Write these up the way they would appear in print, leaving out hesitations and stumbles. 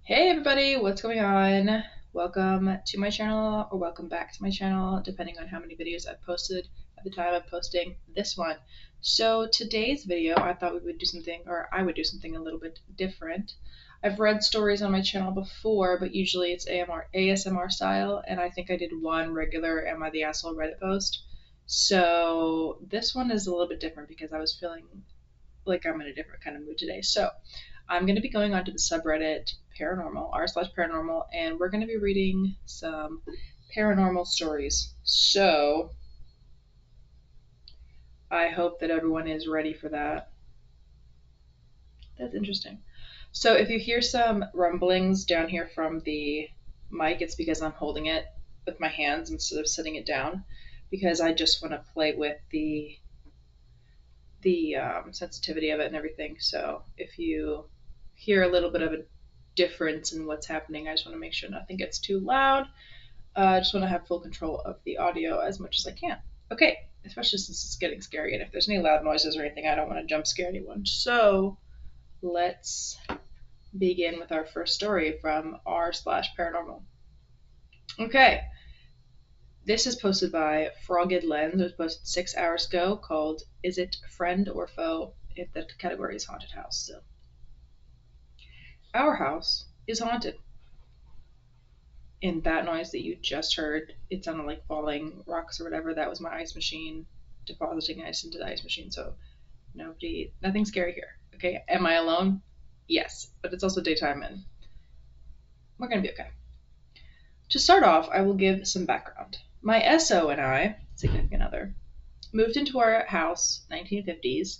Hey everybody, what's going on? Welcome to my channel, or welcome back to my channel, depending on how many videos I've posted at the time of posting this one. So today's video, I thought we would do something, or I would do something a little bit different. I've read stories on my channel before, but usually it's ASMR style, and I think I did one regular Am I the Asshole Reddit post. So this one is a little bit different because I was feeling like I'm in a different kind of mood today. So I'm going to be going onto the subreddit paranormal, r/paranormal, and we're going to be reading some paranormal stories. So I hope that everyone is ready for that. That's interesting. So if you hear some rumblings down here from the mic, it's because I'm holding it with my hands instead of setting it down, because I just want to play with the sensitivity of it and everything. So if you hear a little bit of a difference in what's happening, I just want to make sure nothing gets too loud. I just want to have full control of the audio as much as I can. Okay, especially since it's getting scary, and if there's any loud noises or anything, I don't want to jump scare anyone. So let's begin with our first story from r/paranormal. Okay, this is posted by Froged Lens. It was posted 6 hours ago, called "Is It Friend or Foe?" If the category is haunted house still. Our house is haunted. And that noise that you just heard, it sounded like falling rocks or whatever. That was my ice machine depositing ice into the ice machine. So nothing scary here. Okay, am I alone? Yes, but it's also daytime and we're gonna be okay. To start off, I will give some background. My SO and I, significant other, moved into our house 1950s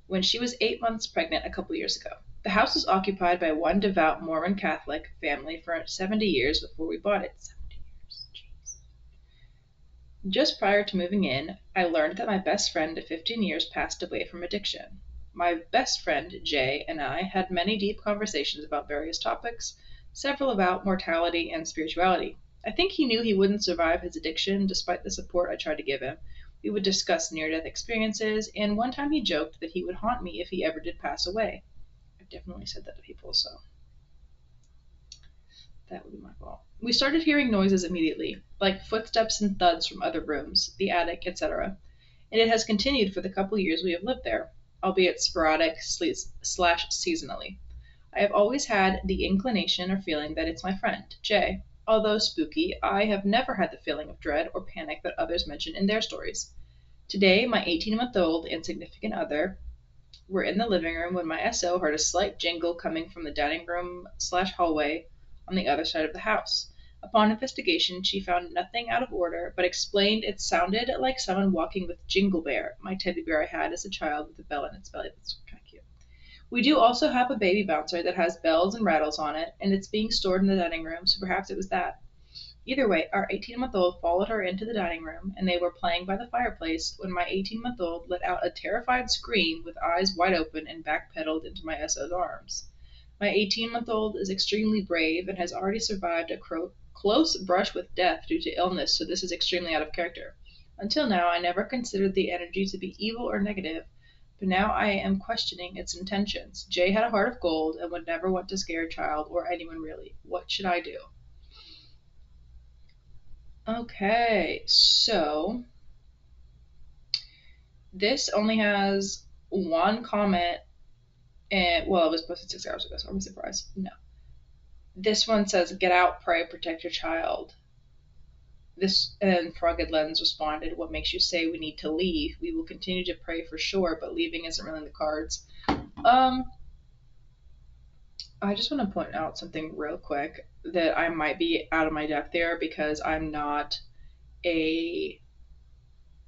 when she was 8 months pregnant a couple years ago. The house was occupied by one devout Mormon Catholic family for 70 years before we bought it. 70 years, jeez. Just prior to moving in, I learned that my best friend of 15 years passed away from addiction. My best friend, Jay, and I had many deep conversations about various topics, several about mortality and spirituality. I think he knew he wouldn't survive his addiction despite the support I tried to give him. We would discuss near-death experiences, and one time he joked that he would haunt me if he ever did pass away. I've definitely said that to people, so that would be my fault. We started hearing noises immediately, like footsteps and thuds from other rooms, the attic, etc. And it has continued for the couple years we have lived there, albeit sporadic slash seasonally. I have always had the inclination or feeling that it's my friend, Jay. Although spooky, I have never had the feeling of dread or panic that others mention in their stories. Today, my 18-month-old and significant other were in the living room when my SO heard a slight jingle coming from the dining room slash hallway on the other side of the house. Upon investigation, she found nothing out of order, but explained it sounded like someone walking with Jingle Bear, my teddy bear I had as a child with a bell in its belly. That's kind of cute. We do also have a baby bouncer that has bells and rattles on it, and it's being stored in the dining room, so perhaps it was that. Either way, our 18-month-old followed her into the dining room, and they were playing by the fireplace when my 18-month-old let out a terrified scream with eyes wide open and backpedaled into my SO's arms. My 18-month-old is extremely brave and has already survived a close brush with death due to illness, so this is extremely out of character. Until now, I never considered the energy to be evil or negative, but now I am questioning its intentions. Jay had a heart of gold and would never want to scare a child or anyone really. What should I do? Okay, so this only has one comment, and well, it was posted 6 hours ago, so I'm surprised. No. This one says, "Get out, pray, protect your child." This, and Froged Lens responded, "What makes you say we need to leave? We will continue to pray for sure, but leaving isn't really in the cards." I just want to point out something real quick, that I might be out of my depth there because I'm not a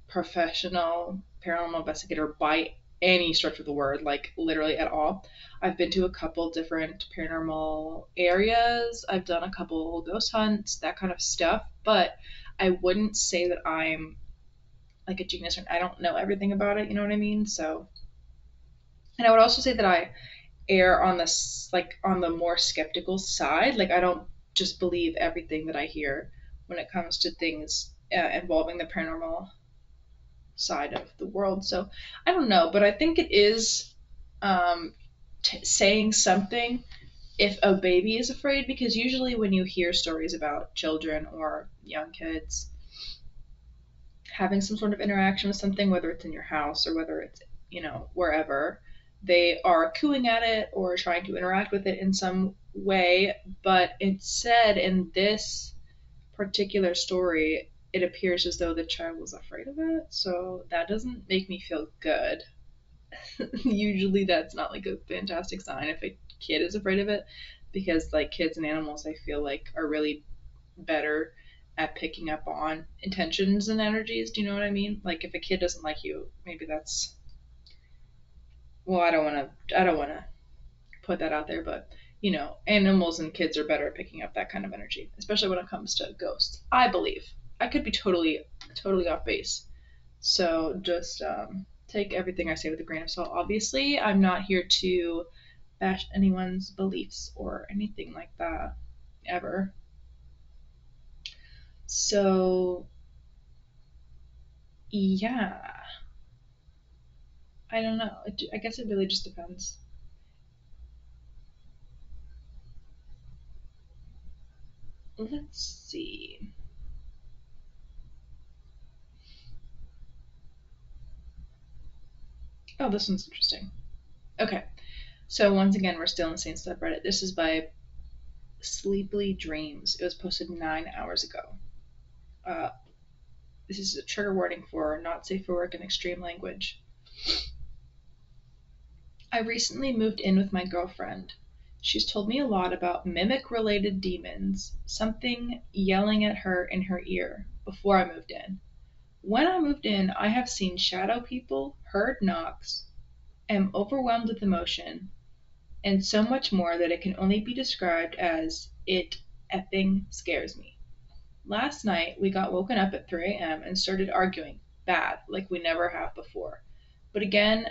professional paranormal investigator by any stretch of the word, like literally at all. I've been to a couple different paranormal areas. I've done a couple ghost hunts, that kind of stuff, but I wouldn't say that I'm like a genius, or I don't know everything about it, you know what I mean? So, and I would also say that I err on this, like on the more skeptical side. Like I don't just believe everything that I hear when it comes to things involving the paranormal side of the world. So I don't know, but I think it is saying something if a baby is afraid, because usually when you hear stories about children or young kids having some sort of interaction with something, whether it's in your house or whether it's, wherever, they are cooing at it or trying to interact with it in some way. But it's said in this particular story, it appears as though the child was afraid of it. So that doesn't make me feel good. Usually that's not like a fantastic sign if a kid is afraid of it, because like kids and animals I feel like are really better at picking up on intentions and energies. Do you know what I mean? Like if a kid doesn't like you, maybe that's, well, I don't want to put that out there, but animals and kids are better at picking up that kind of energy, especially when it comes to ghosts. I believe. I could be totally off base. So just take everything I say with a grain of salt. Obviously, I'm not here to bash anyone's beliefs or anything like that ever. So yeah, I don't know. I guess it really just depends. Let's see. Oh, this one's interesting. Okay, so once again, we're still in the same subreddit. This is by Sleepily Dreams. It was posted 9 hours ago. Uh, this is a trigger warning for not safe for work and extreme language. I recently moved in with my girlfriend. She's told me a lot about mimic related demons, something yelling at her in her ear before I moved in. When I moved in, I have seen shadow people, heard knocks, am overwhelmed with emotion, and so much more that it can only be described as it effing scares me. Last night, we got woken up at 3 a.m. and started arguing, bad, like we never have before. But again,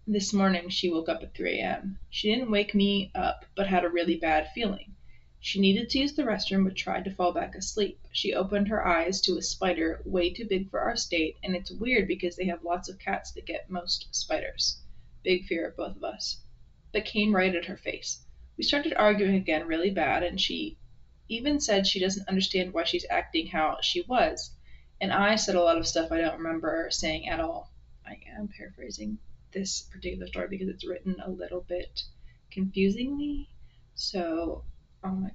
this morning she woke up at 3 a.m. She didn't wake me up, but had a really bad feeling. She needed to use the restroom but tried to fall back asleep. She opened her eyes to a spider way too big for our state, and it's weird because they have lots of cats that get most spiders. Big fear of both of us. But came right at her face. We started arguing again really bad, and she even said she doesn't understand why she's acting how she was. And I said a lot of stuff I don't remember saying at all. I am paraphrasing this particular story because it's written a little bit confusingly. So, oh my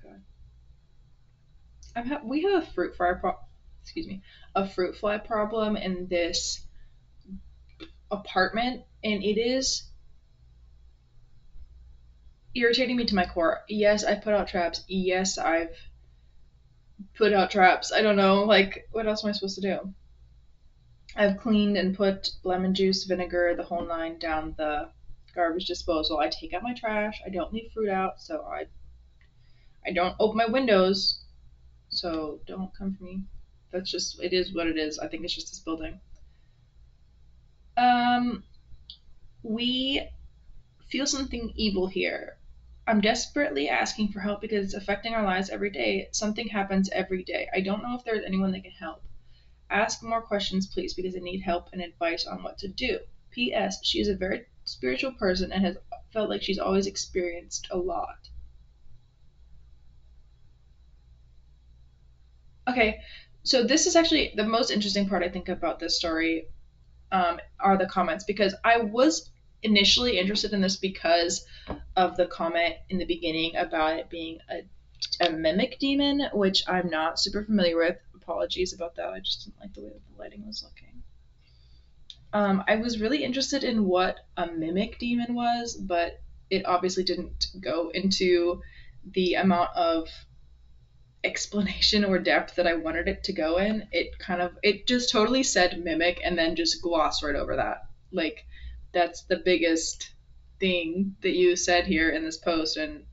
god, we have excuse me, a fruit fly problem in this apartment, and it is irritating me to my core. Yes, I put out traps. Yes, I've put out traps. I don't know, like, what else am I supposed to do? I've cleaned and put lemon juice, vinegar, the whole nine down the garbage disposal. I take out my trash. I don't leave fruit out, so I don't open my windows. So don't come for me. That's just, it is what it is. I think it's just this building. Um, we feel something evil here. I'm desperately asking for help because it's affecting our lives every day. Something happens every day. I don't know if there's anyone that can help. Ask more questions, please, because I need help and advice on what to do. P.S. She is a very spiritual person and has felt like she's always experienced a lot. Okay, so this is actually the most interesting part I think about this story, are the comments, because I was initially interested in this because of the comment in the beginning about it being a mimic demon, which I'm not super familiar with. Apologies about that. I just didn't like the way that the lighting was looking. I was really interested in what a mimic demon was, but it obviously didn't go into the amount of explanation or depth that I wanted it to go in. It just totally said mimic and then just glossed right over that. Like that's the biggest thing that you said here in this post, and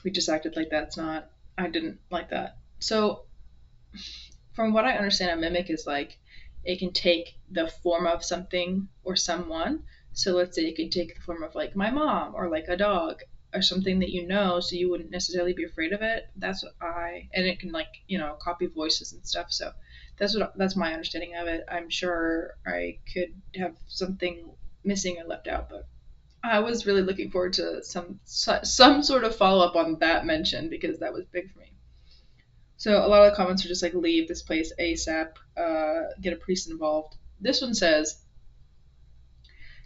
we just acted like that's not. I didn't like that. So from what I understand, a mimic is like it can take the form of something or someone. So let's say it could take the form of like my mom or like a dog or something that you know, so you wouldn't necessarily be afraid of it. And it can like copy voices and stuff. So that's my understanding of it. I'm sure I could have something missing or left out, but I was really looking forward to some sort of follow up on that mention because that was big for me. So a lot of the comments are just like, leave this place ASAP, get a priest involved. This one says,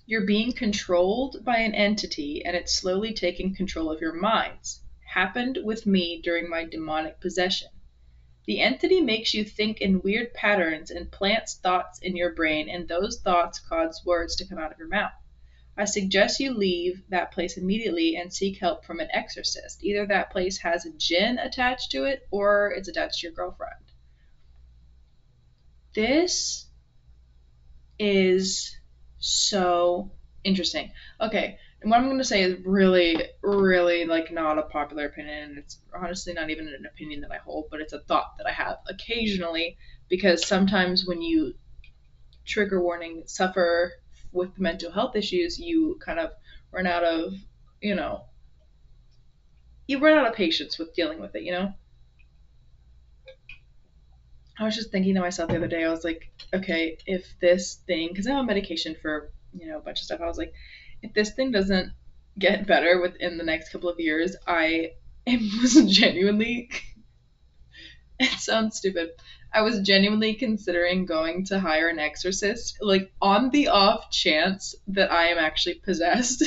you're being controlled by an entity and it's slowly taking control of your minds. Happened with me during my demonic possession. The entity makes you think in weird patterns and plants thoughts in your brain, and those thoughts cause words to come out of your mouth. I suggest you leave that place immediately and seek help from an exorcist. Either that place has a jinn attached to it or it's attached to your girlfriend. This is so interesting. Okay, and what I'm going to say is really, really like not a popular opinion. It's honestly not even an opinion that I hold, but it's a thought that I have occasionally because sometimes when you trigger warning suffer with mental health issues, you kind of run out of, you know, you run out of patience with dealing with it. I was just thinking to myself the other day, I was like, okay, if this thing, because I'm on medication for, a bunch of stuff, I was like, if this thing doesn't get better within the next couple of years, was genuinely, it sounds stupid, I was genuinely considering going to hire an exorcist, like on the off chance that I am actually possessed.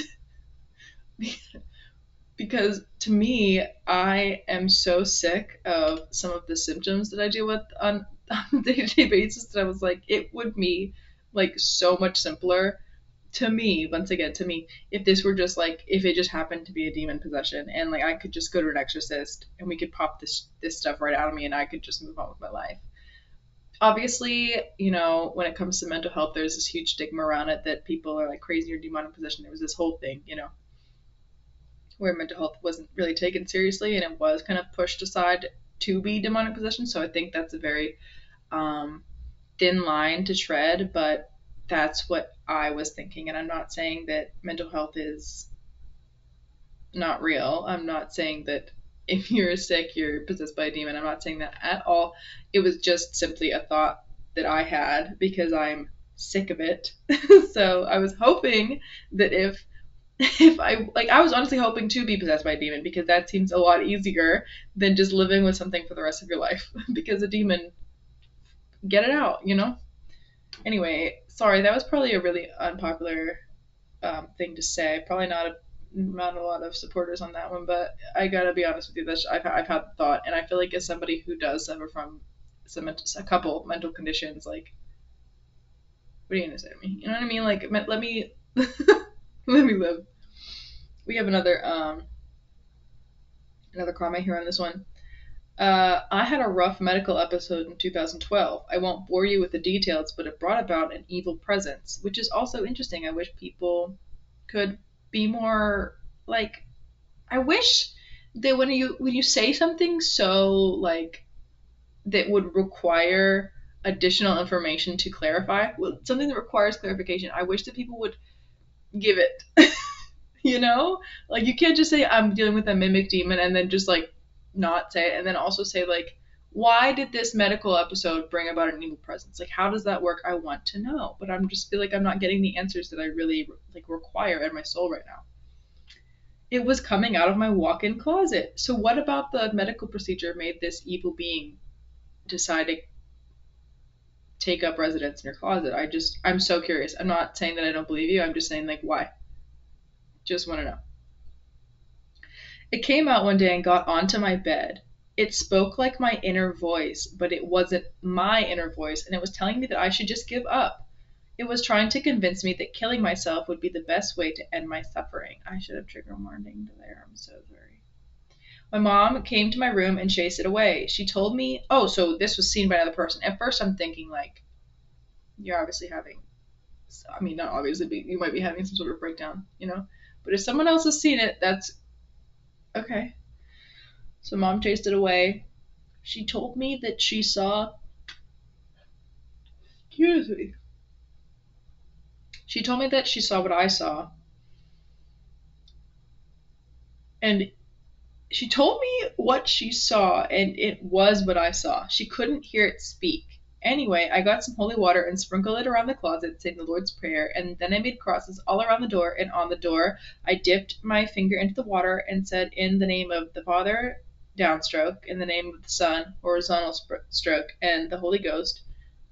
Because to me, I am so sick of some of the symptoms that I deal with on a day-to-day basis that I was like, it would be like so much simpler to me, once again, to me, if this were just like, if it just happened to be a demon possession and like I could just go to an exorcist and we could pop this stuff right out of me and I could just move on with my life. Obviously, when it comes to mental health, there's this huge stigma around it that people are like crazy or demonic possession. There was this whole thing, where mental health wasn't really taken seriously and it was kind of pushed aside to be demonic possession. So I think that's a very thin line to tread, but that's what I was thinking. And I'm not saying that mental health is not real. I'm not saying that if you're sick, you're possessed by a demon. I'm not saying that at all. It was just simply a thought that I had because I'm sick of it. So I was hoping that if I was honestly hoping to be possessed by a demon because that seems a lot easier than just living with something for the rest of your life. Because a demon, get it out. Anyway, sorry, that was probably a really unpopular thing to say. Probably not a lot of supporters on that one, but I gotta be honest with you, that I've had the thought, and I feel like as somebody who does suffer from a couple mental conditions, like, what are you gonna say to me? You know what I mean? Like, let me let me live. We have another comment here on this one. I had a rough medical episode in 2012. I won't bore you with the details, but it brought about an evil presence, which is also interesting. I wish people could be more like. I wish that when you say something so like that would require additional information to clarify, something that requires clarification, I wish that people would give it. Like you can't just say I'm dealing with a mimic demon and then just like not say it, and then also say like, why did this medical episode bring about an evil presence? Like, how does that work? I want to know, but I'm just feel like I'm not getting the answers that I really like require in my soul right now. It was coming out of my walk-in closet. So what about the medical procedure made this evil being decide to take up residence in your closet? I'm so curious. I'm not saying that I don't believe you. I'm just saying like, why? Just want to know. It came out one day and got onto my bed. It spoke like my inner voice, but it wasn't my inner voice, and it was telling me that I should just give up. It was trying to convince me that killing myself would be the best way to end my suffering. I should have trigger warning there. I'm so sorry. My mom came to my room and chased it away. She told me, oh, so this was seen by another person. At first, I'm thinking, like, you're obviously having, I mean, not obviously, but you might be having some sort of breakdown, But if someone else has seen it, that's okay. So mom chased it away. She told me that she saw, excuse me. She told me that she saw what I saw. And she told me what she saw, and it was what I saw. She couldn't hear it speak. Anyway, I got some holy water and sprinkled it around the closet, saying the Lord's Prayer, and then I made crosses all around the door, and on the door I dipped my finger into the water and said, in the name of the Father, downstroke, in the name of the Son, horizontal stroke, and the Holy Ghost,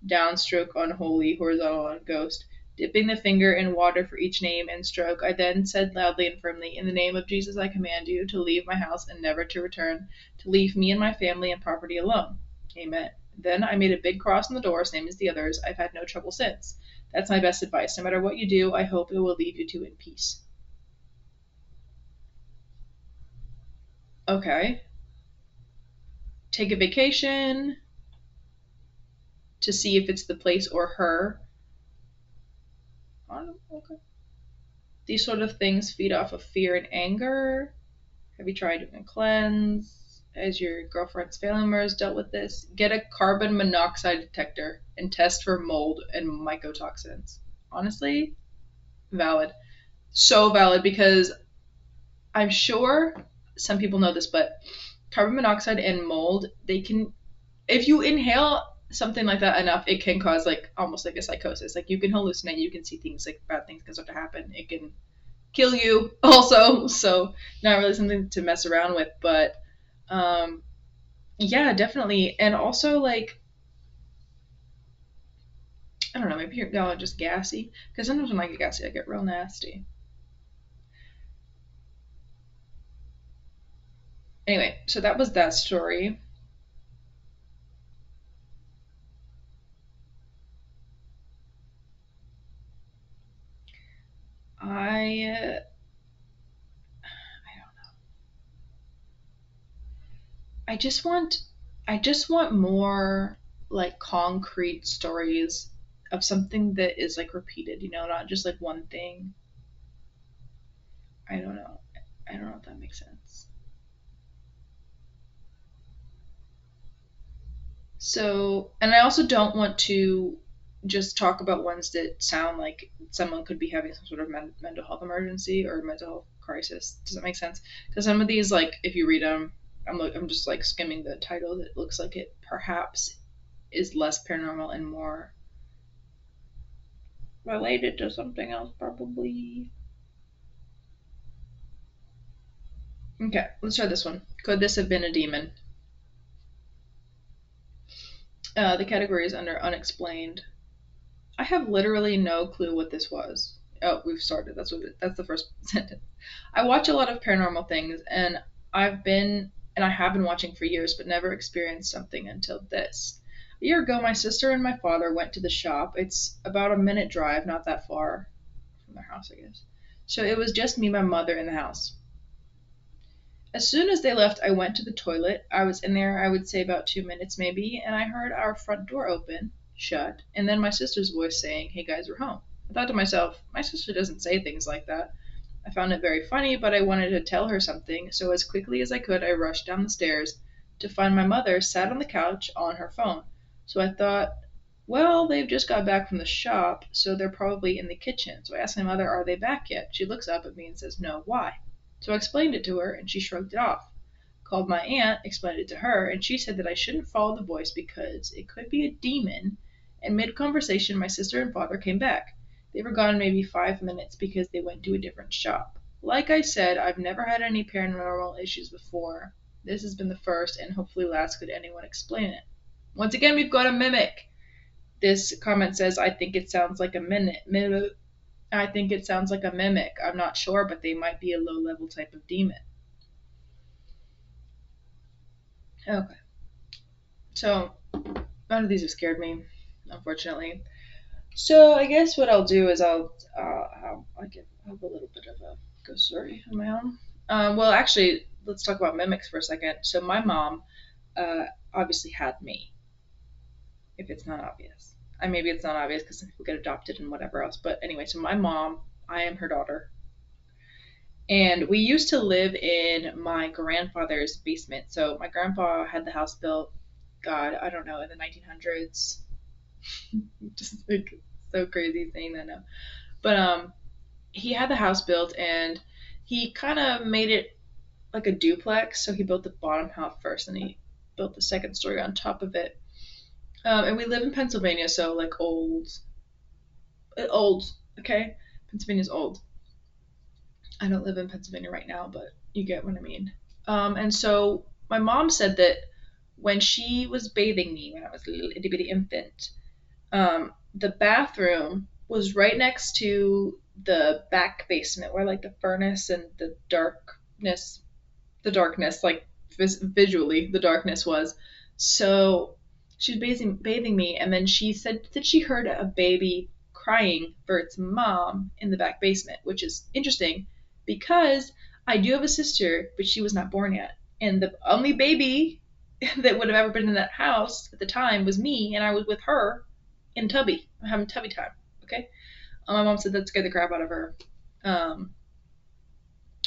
downstroke on holy, horizontal on ghost. Dipping the finger in water for each name and stroke, I then said loudly and firmly, in the name of Jesus I command you to leave my house and never to return, to leave me and my family and property alone. Amen. Then I made a big cross on the door, same as the others. I've had no trouble since. That's my best advice. No matter what you do, I hope it will lead you to in peace. Okay. Take a vacation to see if it's the place or her. Okay. These sort of things feed off of fear and anger. Have you tried doing a cleanse? Has your girlfriend's family members dealt with this? Get a carbon monoxide detector and test for mold and mycotoxins. Honestly, valid. So valid because I'm sure some people know this, but carbon monoxide and mold, they can, if you inhale something like that enough, it can cause like almost like a psychosis. Like you can hallucinate, you can see things, like bad things can start to happen. It can kill you also. So not really something to mess around with, but um, yeah, definitely. And also like, I don't know, maybe you're just gassy. Because sometimes when I get gassy, I get real nasty. Anyway, so that was that story. I I just want I just want more like concrete stories of something that is like repeated, not just like one thing. I don't know. I don't know if that makes sense. So, and I also don't want to just talk about ones that sound like someone could be having some sort of mental health emergency or mental health crisis. Does that make sense? Because some of these, like, if you read them, I'm just like skimming the title. It looks like it perhaps is less paranormal and more related to something else, probably. Okay, let's try this one. Could this have been a demon? The category is under unexplained. I have literally no clue what this was. Oh, we've started. That's the first sentence. I watch a lot of paranormal things, and I have been watching for years, but never experienced something until this. A year ago, my sister and my father went to the shop. It's about a minute drive, not that far from their house, I guess. So it was just me, my mother, in the house. As soon as they left, I went to the toilet. I was in there, I would say about 2 minutes maybe, and I heard our front door open, shut, and then my sister's voice saying, "Hey guys, we're home." I thought to myself, my sister doesn't say things like that. I found it very funny, but I wanted to tell her something, so as quickly as I could, I rushed down the stairs to find my mother sat on the couch on her phone. So I thought, well, they've just got back from the shop, so they're probably in the kitchen. So I asked my mother, are they back yet? She looks up at me and says, no, why? So I explained it to her, and she shrugged it off. Called my aunt, explained it to her, and she said that I shouldn't follow the voice because it could be a demon. And mid conversation, my sister and father came back. They were gone maybe 5 minutes because they went to a different shop. Like I said, I've never had any paranormal issues before. This has been the first and hopefully last. Could anyone explain it? Once again, we've got a mimic. This comment says, I think it sounds like a mimic. I think it sounds like a mimic. I'm not sure, but they might be a low level type of demon. Okay. So, none of these have scared me, unfortunately. So, I guess what I'll do is have a little bit of a ghost story of my own. Well, actually, let's talk about mimics for a second. So, my mom obviously had me, if it's not obvious. Maybe it's not obvious because people get adopted and whatever else. But anyway, so my mom, I am her daughter. And we used to live in my grandfather's basement. So my grandpa had the house built, God, I don't know, in the 1900s. Just like so crazy saying that now. But he had the house built and he kind of made it like a duplex. So he built the bottom half first and he built the second story on top of it. And we live in Pennsylvania, so like old. Okay, Pennsylvania's old. I don't live in Pennsylvania right now, but you get what I mean. And so my mom said that when she was bathing me when I was a little itty bitty infant, the bathroom was right next to the back basement where like the furnace and the darkness, like visually, the darkness was. So she was bathing me, and then she said that she heard a baby crying for its mom in the back basement, which is interesting because I do have a sister, but she was not born yet. And the only baby that would have ever been in that house at the time was me, and I was with her in Tubby. I'm having Tubby time. Okay. My mom said that scared the crap out of her. Um,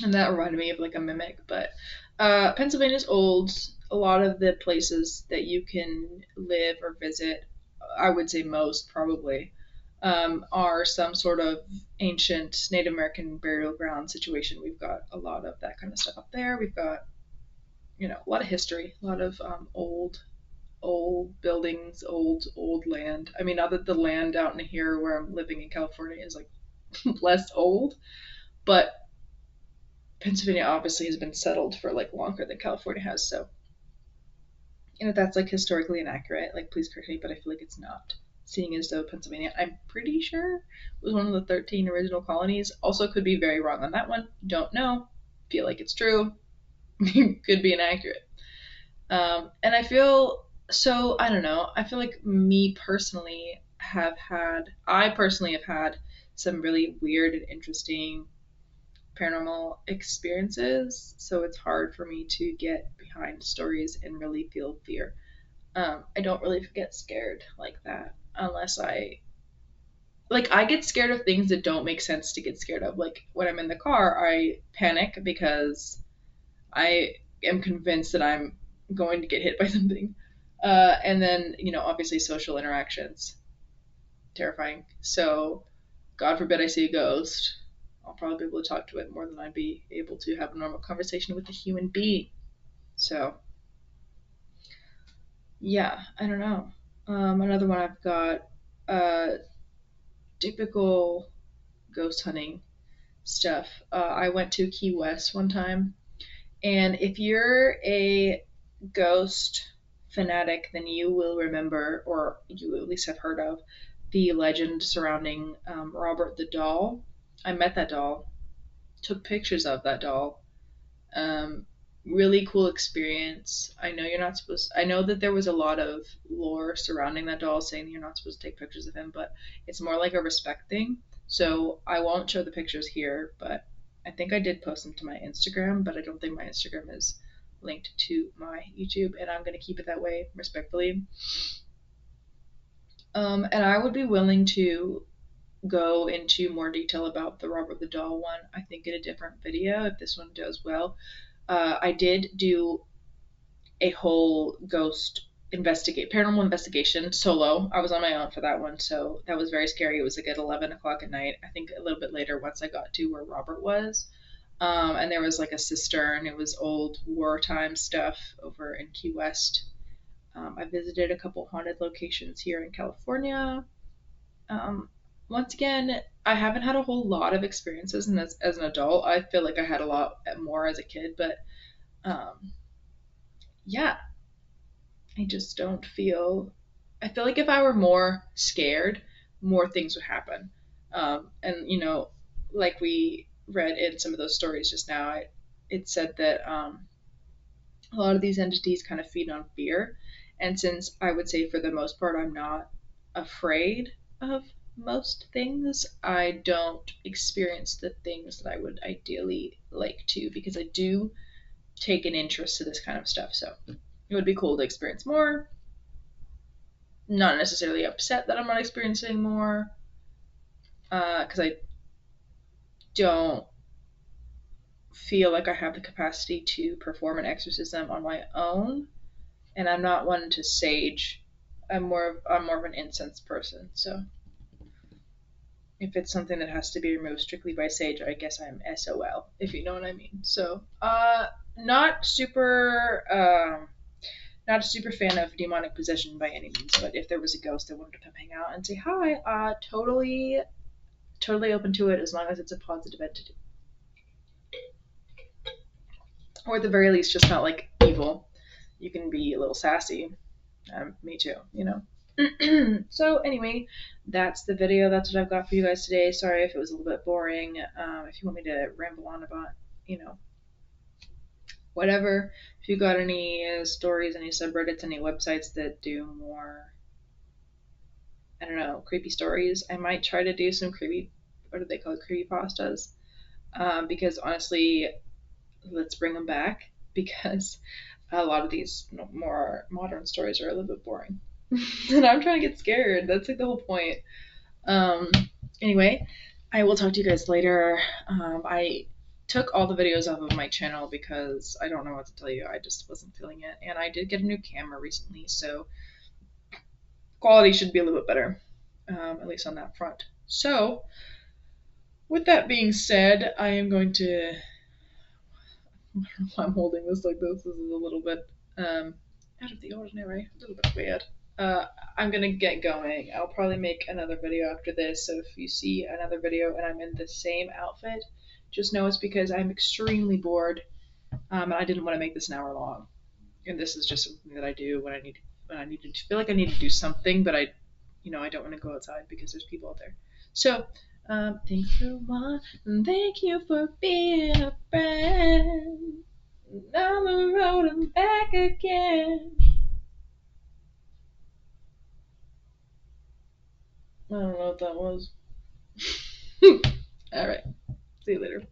and that reminded me of like a mimic. But Pennsylvania's old. A lot of the places that you can live or visit, I would say most probably, are some sort of ancient Native American burial ground situation. We've got a lot of that kind of stuff up there. We've got, a lot of history, a lot of old buildings, old land. I mean, not that the land out in here where I'm living in California is like less old, but Pennsylvania obviously has been settled for like longer than California has. So, if that's like historically inaccurate, like please correct me, but I feel like it's not. Seeing as though Pennsylvania, I'm pretty sure, was one of the 13 original colonies. Also, could be very wrong on that one. Don't know. Feel like it's true. Could be inaccurate. And I feel so, I don't know. I feel like I personally have had some really weird and interesting paranormal experiences, so it's hard for me to get behind stories and really feel fear. I don't really get scared like that unless I get scared of things that don't make sense to get scared of. Like when I'm in the car, I panic because I am convinced that I'm going to get hit by something. And then, obviously social interactions, terrifying. So, God forbid I see a ghost. I'll probably be able to talk to it more than I'd be able to have a normal conversation with a human being. So, yeah, I don't know. Another one I've got typical ghost hunting stuff. I went to Key West one time, and if you're a ghost fanatic, then you will remember, or you at least have heard of, the legend surrounding Robert the doll. I met that doll, took pictures of that doll. Um, Really cool experience. I know you're not supposed. I know that there was a lot of lore surrounding that doll, saying that you're not supposed to take pictures of him, but it's more like a respect thing. So I won't show the pictures here, but I think I did post them to my Instagram, but I don't think my Instagram is linked to my YouTube, and I'm gonna keep it that way, respectfully. And I would be willing to go into more detail about the Robert the Doll one, I think, in a different video if this one does well. I did do a whole paranormal investigation solo. I was on my own for that one, so that was very scary. It was like at 11 o'clock at night. I think a little bit later once I got to where Robert was. And there was like a cistern. It was old wartime stuff over in Key West. I visited a couple haunted locations here in California. Um, Once again, I haven't had a whole lot of experiences as an adult. I feel like I had a lot more as a kid, but um, yeah, I just don't feel. I feel like if I were more scared, more things would happen. And like we read in some of those stories just now, it said that a lot of these entities kind of feed on fear. And since I would say for the most part I'm not afraid of most things, I don't experience the things that I would ideally like to, because I do take an interest to this kind of stuff. So it would be cool to experience more. Not necessarily upset that I'm not experiencing more, because I don't feel like I have the capacity to perform an exorcism on my own, and I'm not one to sage. I'm more of an incense person. So if it's something that has to be removed strictly by sage, I guess I'm SOL, if you know what I mean. So not super Not a super fan of demonic possession by any means, but if there was a ghost that wanted to come hang out and say hi, totally open to it as long as it's a positive entity. Or at the very least, just not like evil. You can be a little sassy. Me too, you know. So anyway, that's the video. That's what I've got for you guys today. Sorry if it was a little bit boring. If you want me to ramble on about, you know, whatever. If you got any stories, any subreddits, any websites that do more, I don't know, creepy stories, I might try to do some creepy, what do they call it, creepy pastas. Because honestly, let's bring them back because a lot of these more modern stories are a little bit boring. And I'm trying to get scared. That's like the whole point. Um, anyway, I will talk to you guys later. I took all the videos off of my channel because I don't know what to tell you. I just wasn't feeling it. And I did get a new camera recently, so quality should be a little bit better, at least on that front. So, with that being said, I am going to. I don't know why I'm holding this like this. This is a little bit out of the ordinary, a little bit weird. I'm gonna get going. I'll probably make another video after this. So if you see another video and I'm in the same outfit, just know it's because I'm extremely bored, and I didn't want to make this an hour long. And this is just something that I do when I need to feel like I need to do something, but I don't want to go outside because there's people out there. So thanks for watching. Thank you for being a friend. Down the road and back again. I don't know what that was. All right. See you later.